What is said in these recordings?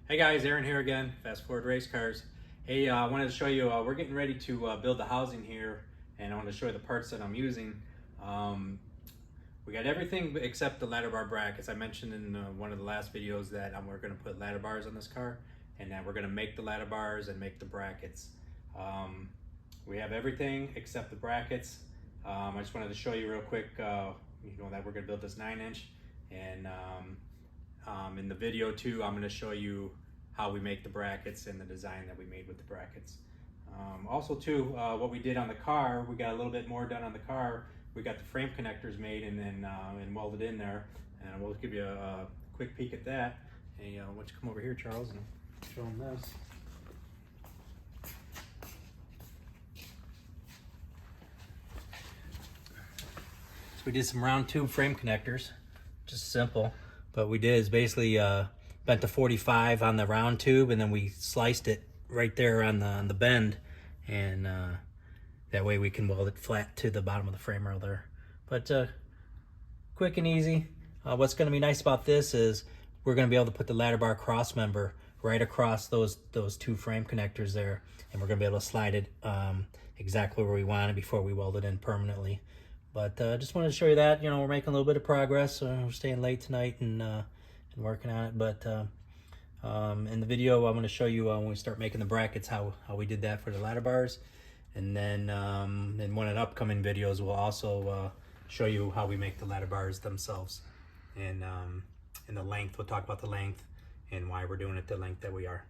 Hey guys, Aaron here again, Fast Forward Race Cars. Hey, I wanted to show you, we're getting ready to build the housing here, and I want to show you the parts that I'm using. We got everything except the ladder bar brackets. I mentioned in one of the last videos that we're going to put ladder bars on this car, and that we're going to make the ladder bars and make the brackets. We have everything except the brackets. I just wanted to show you real quick, that we're going to build this 9-inch, and in the video too, I'm going to show you how we make the brackets and the design that we made with the brackets. Also too, what we did on the car, we got a little bit more done on the car. We got the frame connectors made and then and welded in there, and we'll give you a quick peek at that. Hey, why don't you come over here, Charles, and show them this. So we did some round tube frame connectors, just simple. What we did is basically bent the 45 on the round tube, and then we sliced it right there on the bend, and that way we can weld it flat to the bottom of the frame rail there. But quick and easy. What's going to be nice about this is we're going to be able to put the ladder bar cross member right across those two frame connectors there, and we're going to be able to slide it exactly where we want it before we weld it in permanently. But just wanted to show you that, we're making a little bit of progress. We're staying late tonight and working on it. But in the video, I'm going to show you when we start making the brackets, how we did that for the ladder bars. And then in one of the upcoming videos, we'll also show you how we make the ladder bars themselves. And the length, we'll talk about the length and why we're doing it the length that we are.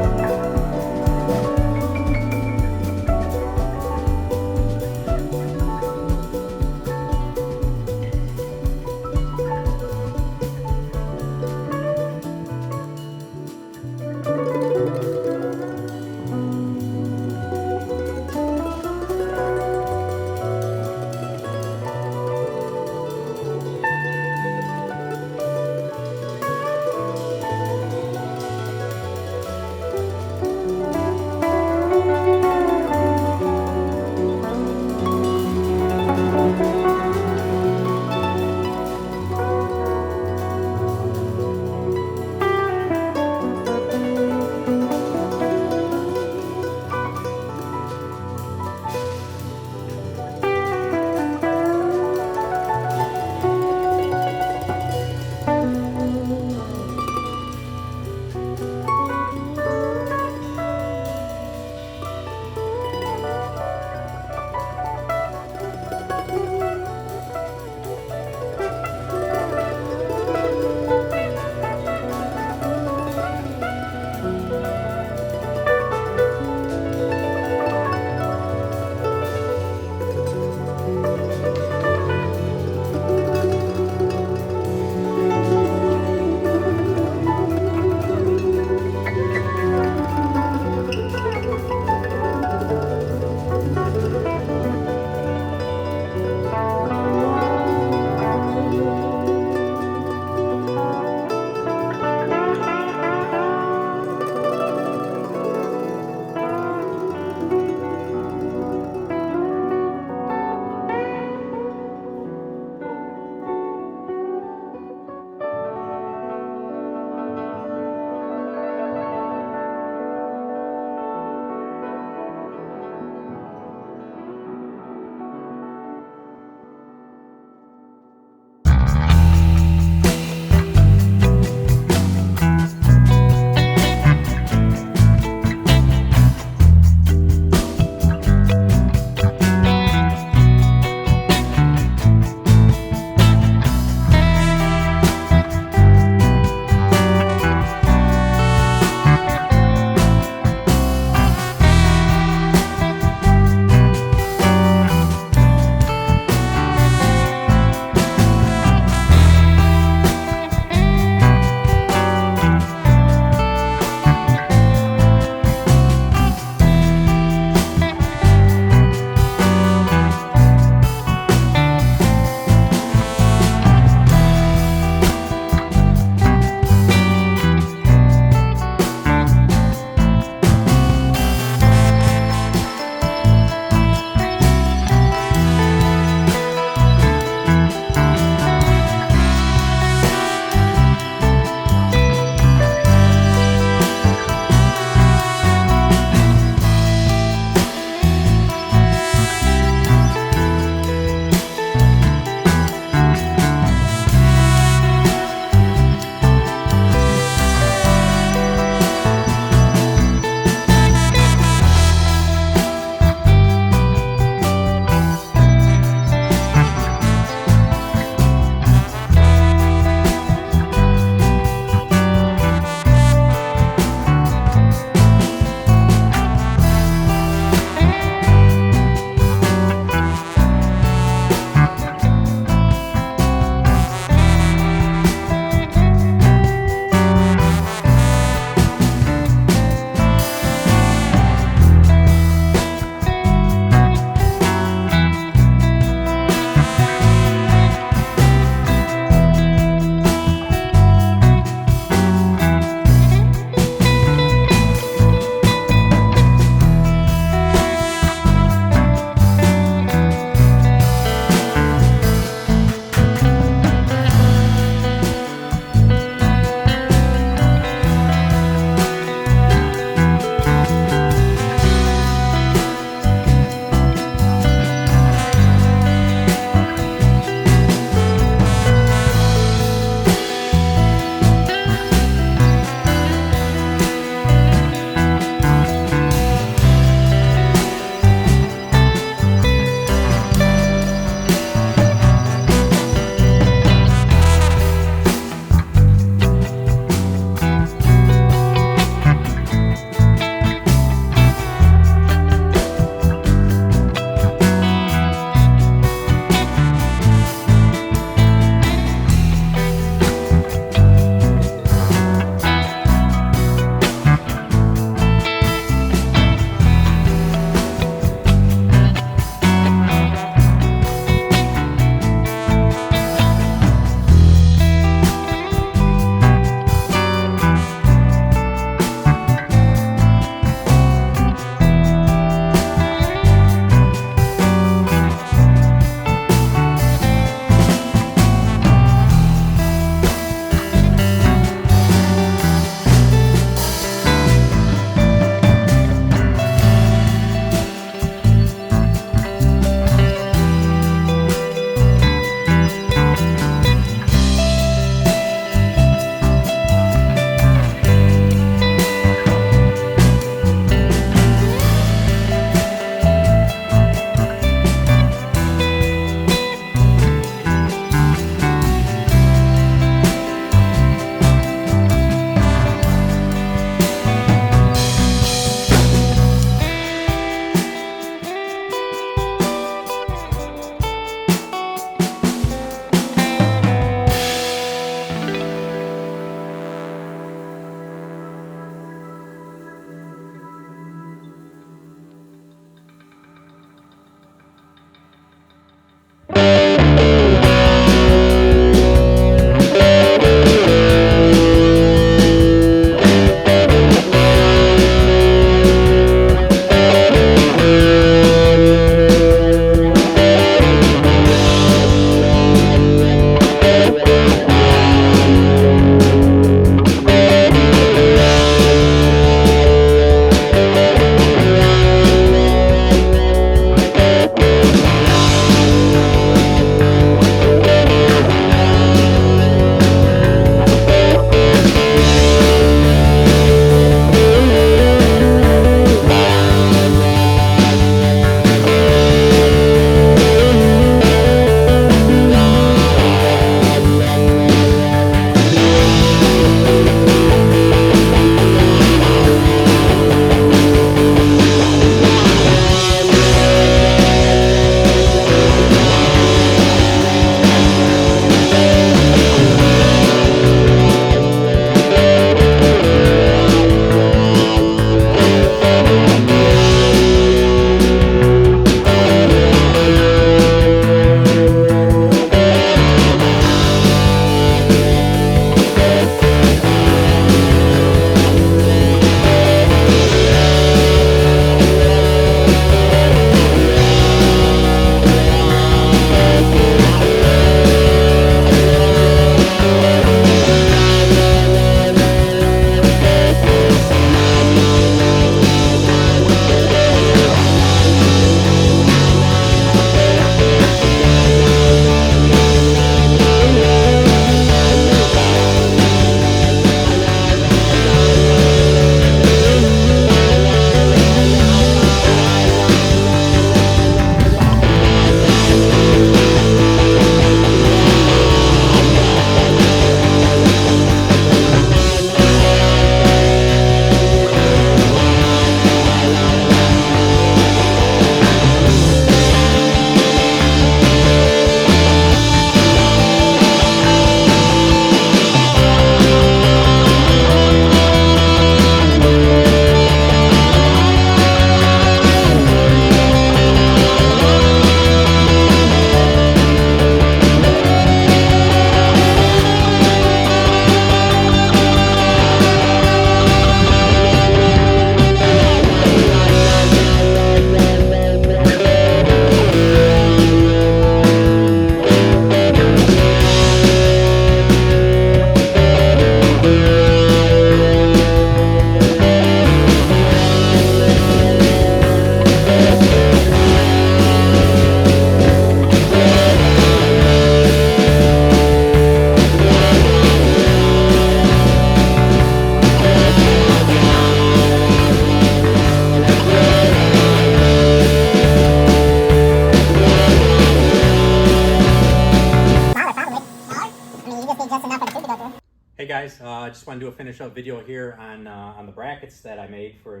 just need just enough for the tube to go through. Hey guys, I just want to do a finish up video here on the brackets that I made for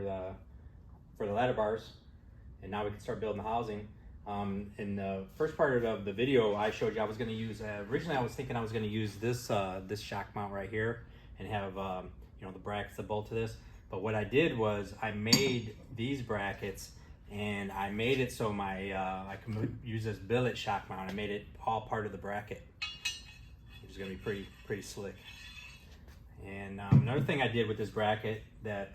the ladder bars, and now we can start building the housing. In the first part of the video, I showed you I was going to use. Originally, I was thinking I was going to use this this shock mount right here and have you know, the brackets that bolt to this. But what I did was I made these brackets, and I made it so my I can use this billet shock mount. I made it all part of the bracket, which is going to be pretty slick. And another thing I did with this bracket that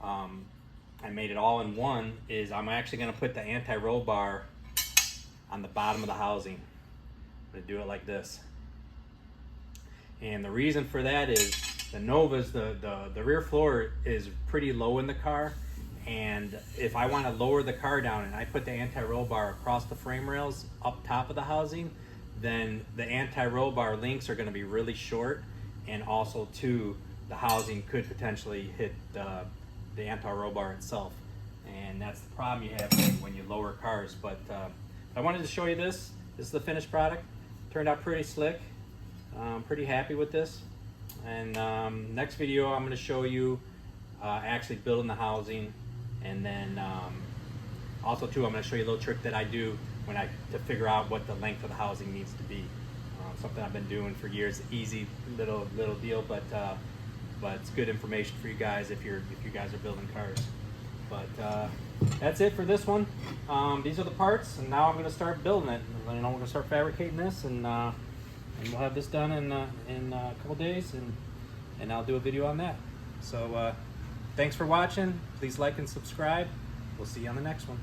I made it all in one is I'm actually going to put the anti-roll bar on the bottom of the housing. I'm going to do it like this. And the reason for that is the Nova's, the rear floor is pretty low in the car, and if I want to lower the car down and I put the anti-roll bar across the frame rails up top of the housing, then the anti-roll bar links are going to be really short, and also too, the housing could potentially hit the anti-roll bar itself, and that's the problem you have when you lower cars. But I wanted to show you this. This is the finished product. Turned out pretty slick. I'm pretty happy with this. And next video I'm going to show you actually building the housing, and then also too I'm going to show you a little trick that I do to figure out what the length of the housing needs to be. Something I've been doing for years. Easy little deal, but it's good information for you guys if you guys are building cars. But that's it for this one. These are the parts, and now I'm going to start building it. You know, we're going to start fabricating this, and we'll have this done in a couple days, and I'll do a video on that. So thanks for watching. Please like and subscribe. We'll see you on the next one.